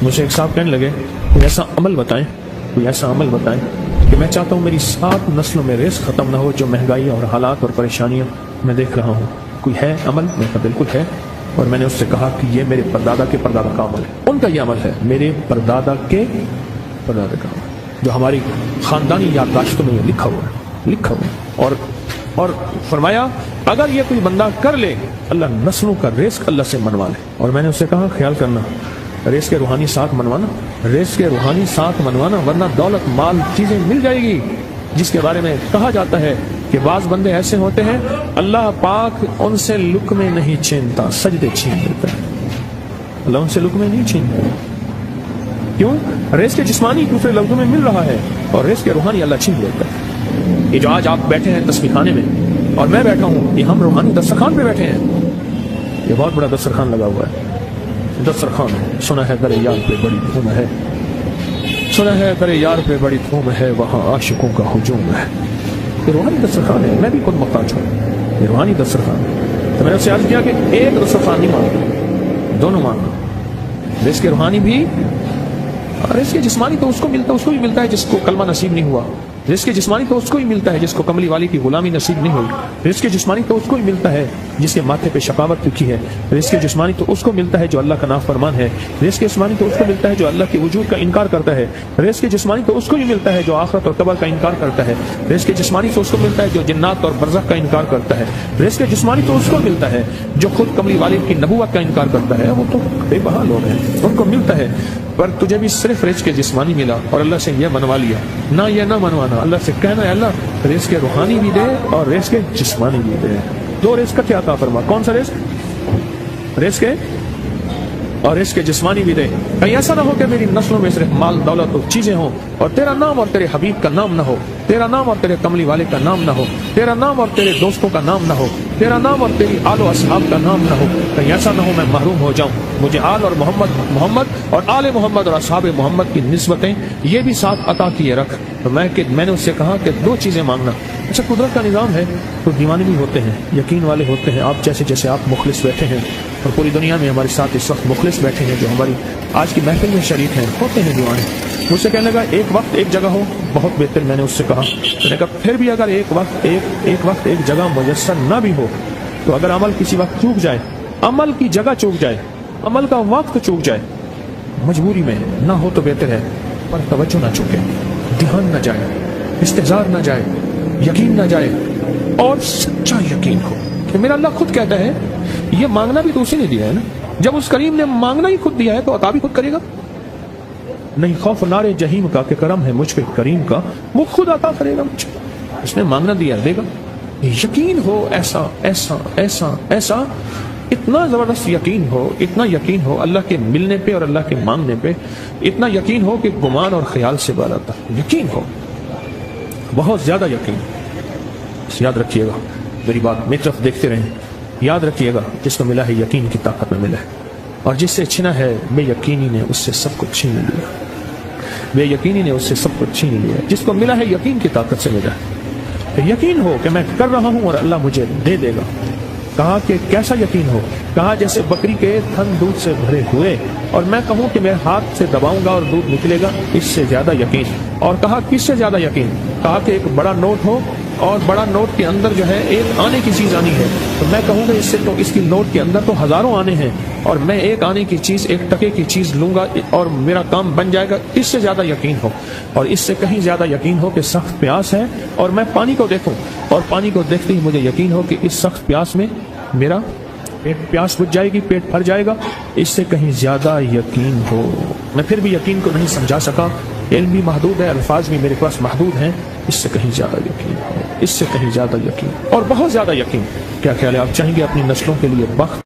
مجھے ایک صاحب کہنے لگے کوئی ایسا عمل بتائیں کہ میں چاہتا ہوں میری 7 نسلوں میں رزق ختم نہ ہو جو مہنگائی اور حالات اور پریشانیاں میں دیکھ رہا ہوں، کوئی ہے عمل؟ میں نے کہا بالکل ہے، اور میں نے اس سے کہا کہ یہ میرے پردادا کے پردادا کا عمل ہے، ان کا یہ عمل ہے، میرے پردادا کے پردادا کا عمل جو ہماری خاندانی یادداشتوں میں لکھا ہوا ہے اور فرمایا اگر یہ کوئی بندہ کر لے اللہ نسلوں کا رزق اللہ سے منوا لے۔ اور میں نے اس سے کہا خیال کرنا رزق کے روحانی ساتھ منوانا ورنہ دولت مال چیزیں مل جائے گی، جس کے بارے میں کہا جاتا ہے کہ بعض بندے ایسے ہوتے ہیں اللہ پاک ان سے لقمے نہیں چھینتا، سجدے چھین لیتا ہے، اللہ ان سے لقمے نہیں چھینتا۔ کیوں؟ رزق جسمانی دوسرے لفظوں میں مل رہا ہے اور رزق روحانی اللہ چھین لیتا ہے۔ یہ جو آج آپ بیٹھے ہیں تسبیح خانے میں اور میں بیٹھا ہوں، یہ ہم روحانی دسترخوان پہ بیٹھے ہیں، یہ بہت بڑا دسترخوان لگا ہوا ہے، دسترخوان سنا ہے در یار پہ بڑی دھوم ہے، سنا ہے در یار پہ بڑی دھوم ہے، وہاں عاشقوں کا ہجوم ہے۔ یہ روحانی دسترخوان ہے، میں بھی خود محتاج ہوں، یہ روحانی دسترخوان ہے۔ تو میں نے اس سے عرض کیا کہ ایک دسترخوان نہیں مانگا، دونوں مانگا، رزق روحانی بھی اور رزق جسمانی تو اس کو بھی ملتا ہے جس کو کلمہ نصیب نہیں ہوا، رزق جسمانی تو اس کو ہی ملتا ہے جس کو کملی والی کی غلامی نصیب نہیں ہوئی، رزق جسمانی تو اس کو ہی ملتا ہے جس کے ماتھے پہ شقاوت لکھی ہے، رزق جسمانی تو اس کو ملتا ہے جو اللہ کا نافرمان ہے، رزق جسمانی تو اس کو ملتا ہے جو اللہ کے وجود کا انکار کرتا ہے، رزق جسمانی تو اس کو ہی ملتا ہے جو آخرت اور قبر کا انکار کرتا ہے، رزق جسمانی تو اس کو ملتا ہے جو جنات اور برزخ کا انکار کرتا ہے، رزق جسمانی تو اس کو ملتا ہے جو خود کملی والی کی نبوت کا انکار کرتا ہے، وہ تو بے بہا لوگ ہیں، ان کو ملتا ہے۔ پر تجھے بھی صرف رزق جسمانی ملا اور اللہ سے یہ منوا لیا، نہ یہ نہ منوانا، اللہ سے کہنا ہے اللہ رزق روحانی بھی دے اور رزق جسمانی بھی دے، 2 رزق کیا عطا فرما، کون سا رزق اور رزق جسمانی بھی دے۔ کہیں ایسا نہ ہو کہ میری نسلوں میں صرف مال دولت اور چیزیں ہوں اور تیرا نام اور تیرے حبیب کا نام نہ ہو، تیرا نام اور تیرے کملی والے کا نام نہ ہو، تیرا نام اور تیرے دوستوں کا نام نہ ہو، تیرا نام اور تیری آل و اصحاب کا نام نہ ہو، کہیں ایسا نہ ہو میں محروم ہو جاؤں۔ مجھے آل اور محمد اور آل محمد اور اصحاب محمد کی نسبتیں یہ بھی ساتھ عطا کیے رکھ۔ تو میں نے اس سے کہا کہ 2 چیزیں مانگنا۔ اچھا قدرت کا نظام ہے تو دیوانے بھی ہوتے ہیں، یقین والے ہوتے ہیں، آپ جیسے آپ مخلص بیٹھے ہیں اور پوری دنیا میں ہمارے ساتھ اس وقت مخلص بیٹھے ہیں جو ہماری آج کی محفل میں شریک ہیں، ہوتے ہیں دیوانے۔ مجھ سے کہنے لگا ایک وقت ایک جگہ ہو، بہت بہتر۔ میں نے اس سے کہا، میں نے کہا پھر بھی اگر ایک وقت ایک جگہ میسر نہ بھی ہو تو اگر عمل کسی وقت چوک جائے، عمل کی جگہ چوک جائے، عمل کا وقت چوک جائے، مجبوری میں نہ ہو تو بہتر ہے، پر توجہ نہ چوکے، دھیان نہ جائے، استحضار نہ جائے، یقین نہ جائے، اور سچا یقین ہو کہ میرا اللہ خود کہتا ہے یہ مانگنا بھی تو اسی نے دیا ہے نا، جب اس کریم نے مانگنا ہی خود دیا ہے تو عطا بھی خود کرے گا۔ نہیں خوف نارے جہیم کا کہ کرم ہے مجھ پہ کریم کا، وہ خود عطا کرے گا مجھ پہ، اس نے مانگنا دیا دے گا۔ یقین ہو ایسا ایسا ایسا ایسا، اتنا زبردست یقین ہو، اتنا یقین ہو اللہ کے ملنے پہ اور اللہ کے مانگنے پہ، اتنا یقین ہو کہ گمان اور خیال سے بالا تر یقین ہو، بہت زیادہ یقین۔ یاد رکھیے گا میری بات، میری طرف دیکھتے رہیں، یاد رکھیے گا جس کو ملا ہے یقین کی طاقت میں ملا ہے، اور جس سے چھنا ہے بے یقینی نے اس سے سب کچھ چھین لیا، بے یقینی نے اس سے سب کچھ چھین لیا۔ جس کو ملا ہے یقین کی طاقت سے ملا ہے، یقین ہو کہ میں کر رہا ہوں اور اللہ مجھے دے دے گا۔ کہا کہ کیسا یقین ہو؟ کہا جیسے بکری کے تھن دودھ سے بھرے ہوئے اور میں کہوں کہ میرے ہاتھ سے دباؤں گا اور دودھ نکلے گا، اس سے زیادہ یقین۔ اور کہا کس سے زیادہ یقین؟ کہا کہ ایک بڑا نوٹ ہو اور بڑا نوٹ کے اندر جو ہے ایک آنے کی چیز آنی ہے، تو میں کہوں گا اس سے تو اس کی نوٹ کے اندر تو ہزاروں آنے ہیں اور میں ایک آنے کی چیز، ایک ٹکے کی چیز لوں گا اور میرا کام بن جائے گا، اس سے زیادہ یقین ہو۔ اور اس سے کہیں زیادہ یقین ہو کہ سخت پیاس ہے اور میں پانی کو دیکھوں اور پانی کو دیکھتے ہی مجھے یقین ہو کہ اس سخت پیاس میں میرا پیاس بجھ جائے گی، پیٹ بھر جائے گا، اس سے کہیں زیادہ یقین ہو۔ میں پھر بھی یقین کو نہیں سمجھا سکا، علم بھی محدود ہے، الفاظ بھی میرے پاس محدود ہیں، اس سے کہیں زیادہ یقین ہو، اس سے کہیں زیادہ یقین اور بہت زیادہ یقین۔ کیا خیال ہے آپ چاہیں گے اپنی نسلوں کے لیے بخت